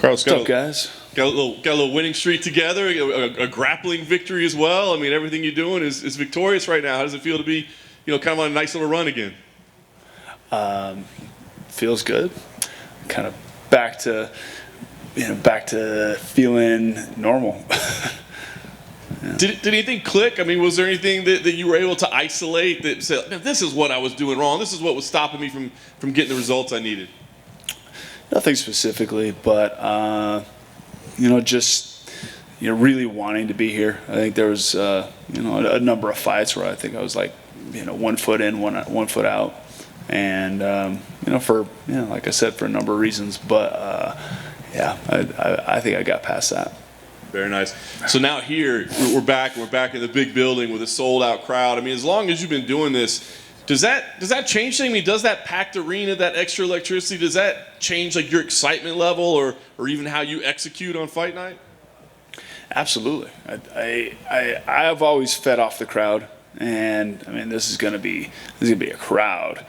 Carlos, what's up, guys? Got a little winning streak together, a grappling victory as well. I mean, everything you're doing is victorious right now. How does it feel to be, kind of on a nice little run again? Feels good. Kind of back to feeling normal. Yeah. Did anything click? I mean, was there anything that you were able to isolate that said, man, this is what I was doing wrong. This is what was stopping me from getting the results I needed? Nothing specifically, but just really wanting to be here. I think there was a number of fights where I think I was like 1 foot in, one foot out, and for like I said, for a number of reasons. But I think I got past that. Very nice. So now here we're back in the big building with a sold out crowd. I mean, as long as you've been doing this, does that change things? I mean, does that packed arena, that extra electricity, does that change like your excitement level or even how you execute on fight night? Absolutely. I've always fed off the crowd, and I mean this is gonna be a crowd.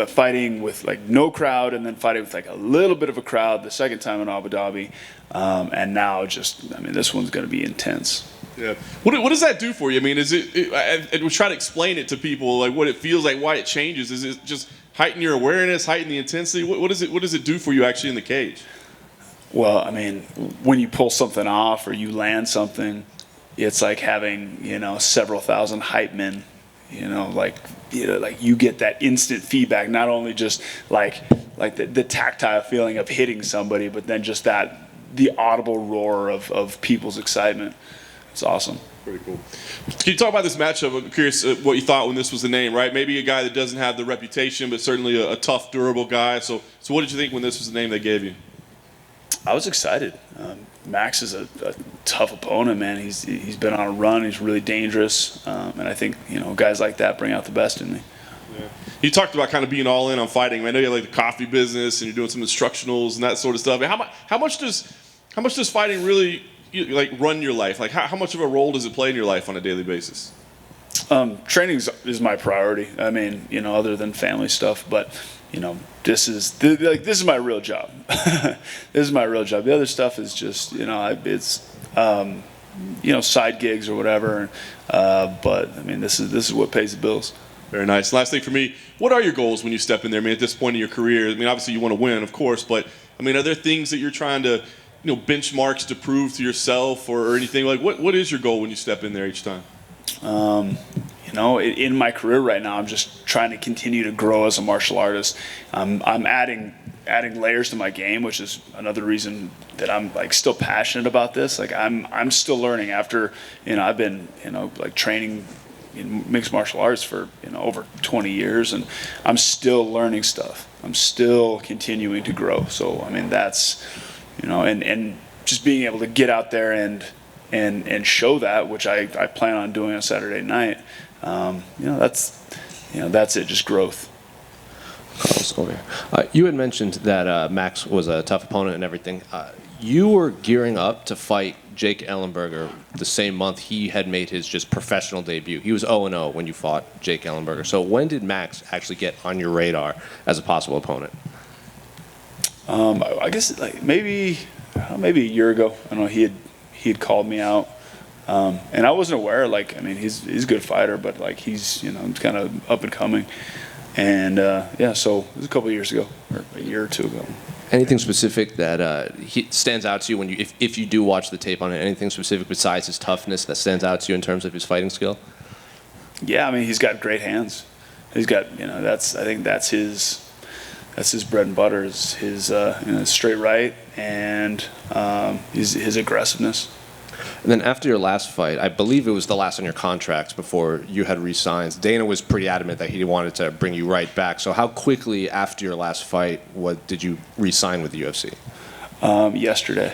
Fighting with like no crowd and then fighting with like a little bit of a crowd the second time in Abu Dhabi, and now this one's gonna be intense. Yeah. What does that do for you? I mean, I was trying to explain it to people, like what it feels like, why it changes. Is it just heighten your awareness, heighten the intensity? What does it do for you actually in the cage? Well, I mean, when you pull something off or you land something, it's like having, several thousand hype men, like you get that instant feedback, not only just like the tactile feeling of hitting somebody, but then just the audible roar of people's excitement. It's awesome. Pretty cool. Can you talk about this matchup? I'm curious what you thought when this was the name, right? Maybe a guy that doesn't have the reputation, but certainly a tough, durable guy. So what did you think when this was the name they gave you? I was excited. Max is a tough opponent, man. He's been on a run. He's really dangerous, and I think guys like that bring out the best in me. Yeah. You talked about kind of being all in on fighting. I know you have like the coffee business and you're doing some instructionals and that sort of stuff. How much does fighting really run your life? Like how much of a role does it play in your life on a daily basis? Training is my priority. I mean, other than family stuff, but this is my real job. This is my real job. The other stuff is just it's side gigs or whatever. But I mean, this is what pays the bills. Very nice. Last thing for me, what are your goals when you step in there? I mean, at this point in your career, I mean, obviously you want to win, of course, but I mean, are there things that you're trying to benchmarks to prove to yourself or anything? Like what is your goal when you step in there each time? In my career right now, I'm just trying to continue to grow as a martial artist. I'm adding layers to my game, which is another reason that I'm like still passionate about this. Like I'm still learning after I've been training in mixed martial arts for over 20 years, and I'm still learning stuff. I'm still continuing to grow. So I mean that's and just being able to get out there and show that, which I plan on doing on Saturday night. That's it, just growth. Carlos, over here. You had mentioned that Max was a tough opponent and everything. You were gearing up to fight Jake Ellenberger the same month he had made his just professional debut. He was 0-0 when you fought Jake Ellenberger. So when did Max actually get on your radar as a possible opponent? I guess maybe a year ago. I don't know. He had called me out, and I wasn't aware. He's a good fighter, but he's kind of up and coming. And so it was a couple of years ago, or a year or two ago. Anything specific that stands out to you when if you do watch the tape on it? Anything specific besides his toughness that stands out to you in terms of his fighting skill? Yeah, I mean he's got great hands. He's got I think that's his bread and butter is his straight right and his aggressiveness. And then after your last fight, I believe it was the last on your contract before you had re-signed, Dana was pretty adamant that he wanted to bring you right back. So how quickly after your last fight did you re-sign with the UFC? Yesterday.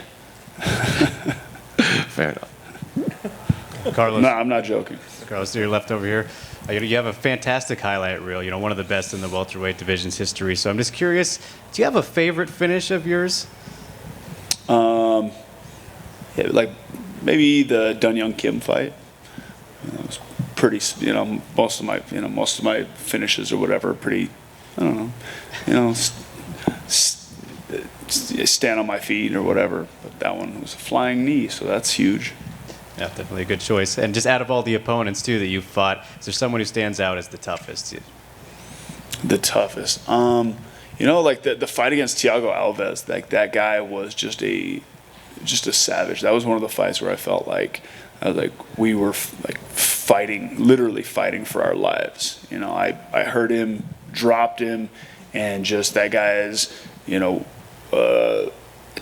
Fair enough. Carlos. No, I'm not joking. Carlos, to your left over here. You have a fantastic highlight reel, one of the best in the welterweight division's history. So I'm just curious, do you have a favorite finish of yours? Maybe the Dun Young Kim fight. It was pretty, most of my finishes or whatever are pretty, I don't know, stand on my feet or whatever. But that one was a flying knee, so that's huge. Yeah, definitely a good choice. And just out of all the opponents too that you fought, is there someone who stands out as the toughest? The toughest. Like the fight against Thiago Alves, like that guy was just a savage. That was one of the fights where I felt like we were literally fighting for our lives. I heard him, dropped him, and just that guy's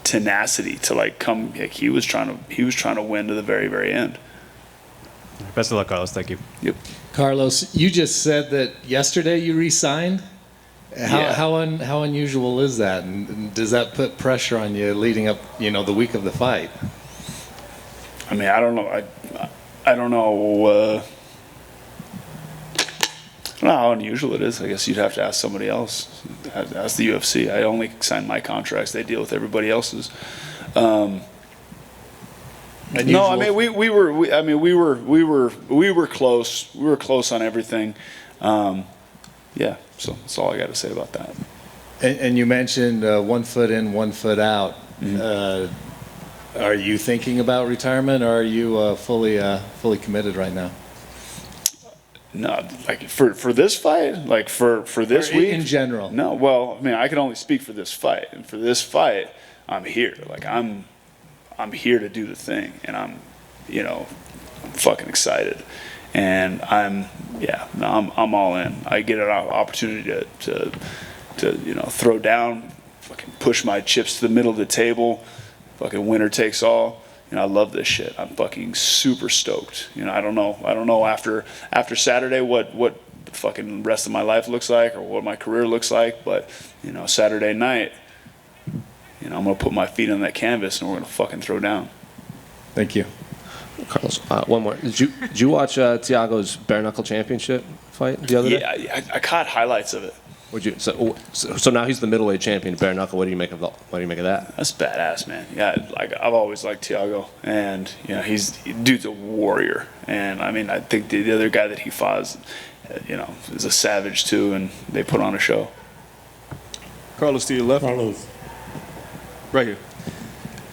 tenacity to come. He was trying to win to the very, very end. Best of luck, Carlos. Thank you. Yep. Carlos, you just said that yesterday you re-signed. Yeah. How unusual is that, and does that put pressure on you leading up, the week of the fight? I mean, I don't know. I don't know. I don't know how unusual it is. I guess you'd have to ask somebody else. Ask the UFC. I only sign my contracts. They deal with everybody else's. No, I mean we were close. We were close on everything. Yeah, so that's all I got to say about that. And you mentioned 1 foot in, 1 foot out. Mm-hmm. Are you thinking about retirement, or are you fully committed right now? No, for this fight, for this week in general. No, well, I mean, I can only speak for this fight, and for this fight, I'm here. I'm here to do the thing, and I'm fucking excited, and I'm all in. I get an opportunity to throw down, fucking push my chips to the middle of the table, fucking winner takes all. I love this shit. I'm fucking super stoked. I don't know after Saturday what the fucking rest of my life looks like or what my career looks like, but Saturday night, I'm gonna put my feet on that canvas and we're gonna fucking throw down. Thank you. Carlos, one more. Did you watch Thiago's bare knuckle championship fight the other day? Yeah, I caught highlights of it. So now he's the middleweight champion, bare knuckle. What do you make of that? That's badass, man. Yeah, I've always liked Thiago, and dude's a warrior. And I mean, I think the other guy that he fought is a savage too, and they put on a show. Carlos, to your left. Carlos. Right here.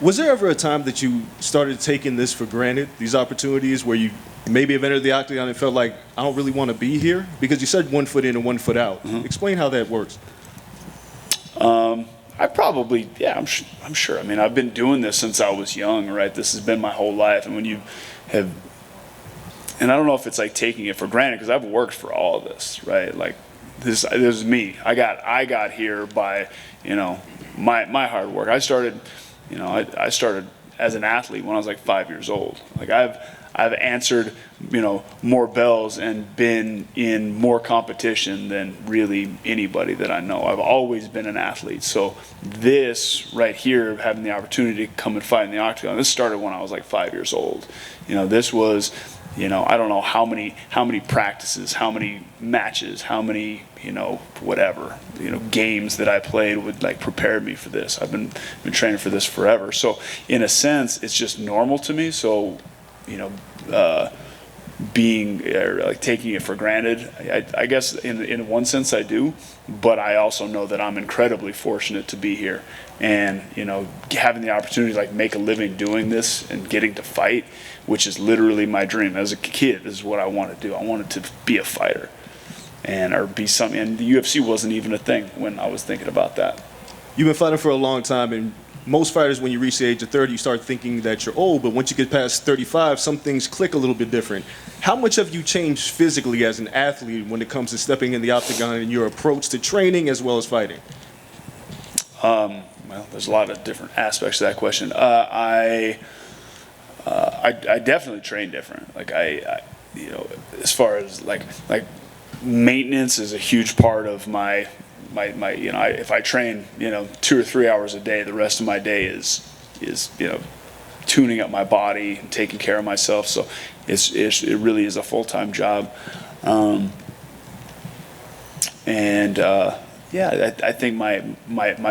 Was there ever a time that you started taking this for granted, these opportunities where you maybe have entered the octagon and felt like, I don't really want to be here? Because you said 1 foot in and 1 foot out. Mm-hmm. Explain how that works. I'm sure. I mean, I've been doing this since I was young, right? This has been my whole life. And when you have, and I don't know if it's like taking it for granted, because I've worked for all of this, right? Like this is me. I got here by, my hard work. I started as an athlete when I was like 5 years old. Like I've answered, more bells and been in more competition than really anybody that I know. I've always been an athlete. So this right here, having the opportunity to come and fight in the octagon, this started when I was like 5 years old. This was, I don't know how many practices, how many matches, how many, whatever, games that I played would prepare me for this. I've been training for this forever. So in a sense, it's just normal to me. So, taking it for granted, I guess in one sense I do, but I also know that I'm incredibly fortunate to be here, and having the opportunity to make a living doing this and getting to fight, which is literally my dream as a kid. This is what I want to do. I wanted to be a fighter, or be something. And the UFC wasn't even a thing when I was thinking about that. You've been fighting for a long time, and most fighters, when you reach the age of 30, you start thinking that you're old, but once you get past 35, some things click a little bit different. How much have you changed physically as an athlete when it comes to stepping in the octagon and your approach to training as well as fighting? Well, there's a lot of different aspects to that question. I definitely train different. As far as maintenance is a huge part of my if I train 2 or 3 hours a day, the rest of my day is tuning up my body and taking care of myself. So it really is a full-time job. Yeah, I think my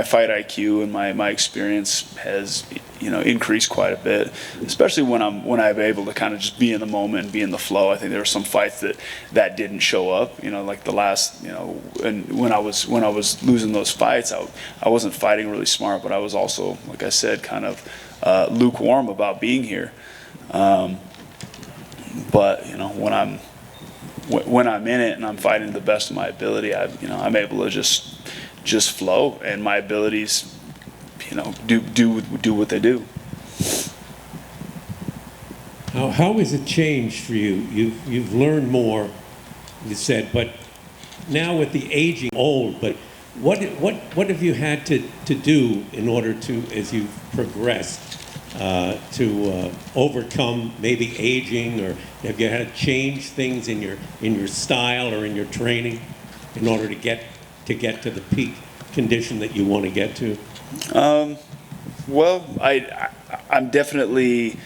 fight IQ and my experience has increased quite a bit, especially when I'm able to kind of just be in the moment and be in the flow. I think there were some fights that didn't show up, like the last, and when I was losing those fights, I wasn't fighting really smart, but I was also, like I said, kind of lukewarm about being here. But when I'm in it and I'm fighting to the best of my ability, I'm able to just flow, and my abilities, do what they do. How has it changed for you? You've learned more, you said, but now with the aging old, but what have you had to do in order to, as you've progressed, to overcome maybe aging, or have you had to change things in your style or in your training in order to get to the peak condition that you want to get to? Well, I'm definitely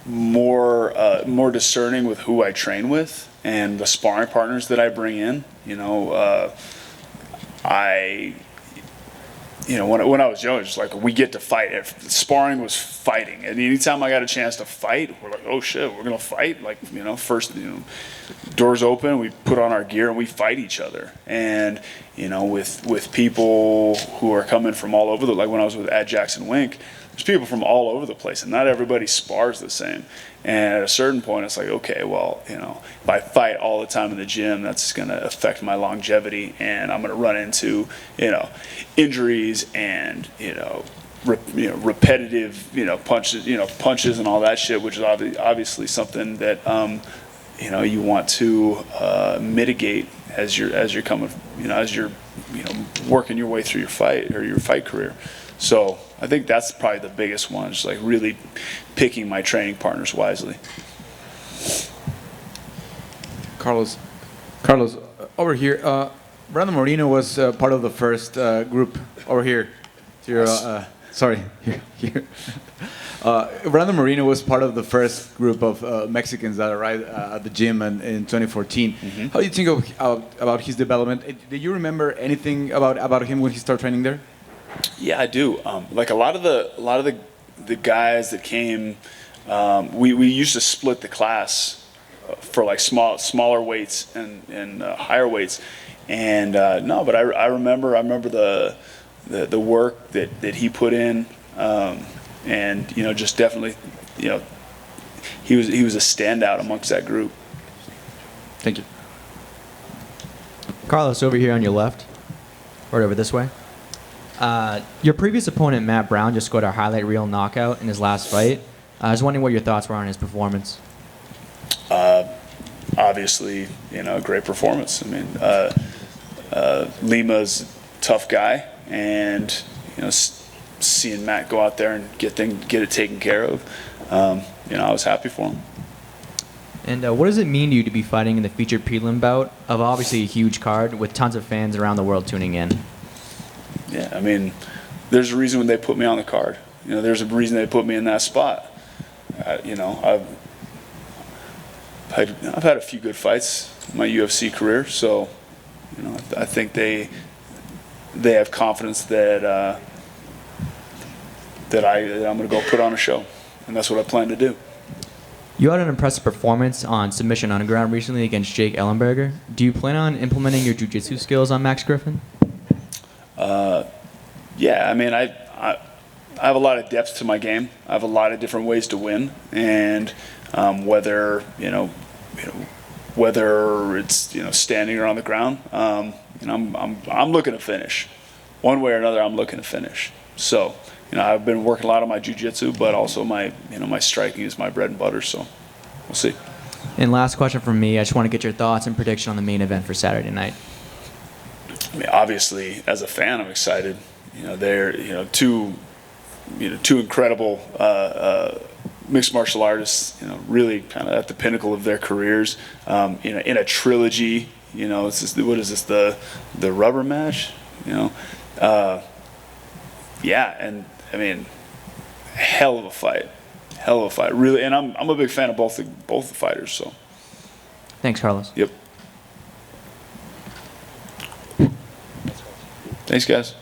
more discerning with who I train with and the sparring partners that I bring in. When I was young, it's just like we get to fight. If sparring was fighting, and anytime I got a chance to fight, we're like, oh shit, we're gonna fight. Like first, doors open, we put on our gear and we fight each other. And with people who are coming from all over like when I was at Jackson Wink, there's people from all over the place, and not everybody spars the same. And at a certain point, it's like, okay, well, if I fight all the time in the gym, that's going to affect my longevity, and I'm going to run into, injuries and, repetitive, punches and all that shit, which is obviously something that, you want to mitigate as you're coming, as you're, working your way through your fight or your fight career. So I think that's probably the biggest one, just like really picking my training partners wisely. Carlos, over here. Brandon Moreno was part of the first group over here. Sorry, here. Brandon Moreno was part of the first group of Mexicans that arrived at the gym in 2014. Mm-hmm. How do you think about his development? Do you remember anything about him when he started training there? Yeah, I do. Like a lot of the guys that came, we used to split the class for like smaller weights and higher weights, and no, but I remember the work that he put in, and just definitely, he was a standout amongst that group. Thank you. Carlos, over here on your left, right over this way. Your previous opponent, Matt Brown, just scored a highlight reel knockout in his last fight. I was wondering what your thoughts were on his performance. Obviously, a great performance. I mean, Lima's a tough guy, and seeing Matt go out there and get it taken care of, I was happy for him. And what does it mean to you to be fighting in the featured prelim bout of obviously a huge card with tons of fans around the world tuning in? Yeah, I mean, there's a reason when they put me on the card. There's a reason they put me in that spot. I've had a few good fights in my UFC career, so I think they have confidence that I'm going to go put on a show, and that's what I plan to do. You had an impressive performance on Submission Underground recently against Jake Ellenberger. Do you plan on implementing your jiu-jitsu skills on Max Griffin? Yeah, I mean, I have a lot of depth to my game. I have a lot of different ways to win, and whether it's standing or on the ground, I'm looking to finish, one way or another. I'm looking to finish. So I've been working a lot on my jiu-jitsu, but also my striking is my bread and butter. So we'll see. And last question from me. I just want to get your thoughts and prediction on the main event for Saturday night. I mean, obviously, as a fan, I'm excited. They're two incredible mixed martial artists. Really kind of at the pinnacle of their careers. In a trilogy. It's just, what is this, the rubber match? Yeah, and I mean, hell of a fight, really. And I'm a big fan of both the fighters. So, thanks, Carlos. Yep. Thanks, guys.